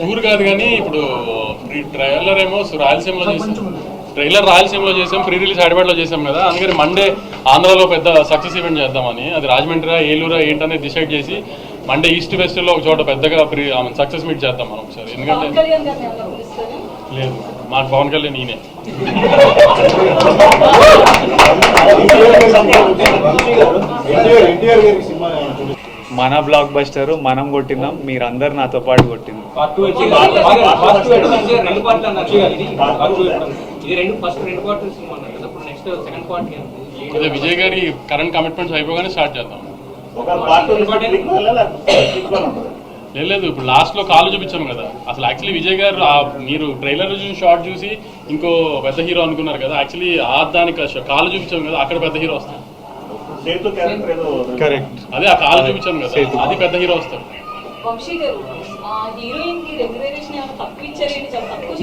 ఊరు కాదు కానీ ఇప్పుడు ట్రైలర్ ఏమో రాయలసీమలో చేసాం, ట్రైలర్ రాయలసీమలో చేసాం, ప్రీ రిలీజ్ హైదరాబాద్లో చేసాం కదా. అందుకని మండే ఆంధ్రాలో పెద్ద సక్సెస్ ఈవెంట్ చేద్దామని, అది రాజమండ్రి ఏలూరా ఏంటనేది డిసైడ్ చేసి మండే ఈస్ట్ వెస్ట్లో ఒక చోట పెద్దగా సక్సెస్ మీట్ చేద్దాం మనం ఒకసారి. ఎందుకంటే లేదు, మాకు పవన్ కళ్యాణ్ ఈయనే. మన బ్లాక్ బస్టర్ మనం కొట్టినాం, మీరందరు నాతో పాటు కొట్టింది. విజయ్ గారి కరెంట్ కమిట్మెంట్స్ అయిపోగానే స్టార్ట్ చేద్దాం. లేదు, ఇప్పుడు లాస్ట్ లో కాలు చూపించాం కదా. అసలు యాక్చువల్లీ విజయ్ గారు మీరు ట్రైలర్ చూసి షార్ట్ చూసి ఇంకో పెద్ద హీరో అనుకున్నారు కదా. యాక్చువల్లీ దానికి కాలు చూపించాం కదా, అక్కడ పెద్ద హీరో వస్తాడు. కరెక్ట్, అదే ఆ కాలు చూపించాను కదా, అది పెద్ద హీరో వస్తాడు. వంశీ గారు హీరోయిన్ కి రెమ్యునరేషన్ ఏమైనా తక్కువ ఇచ్చారేంటి? చాలా తక్కువ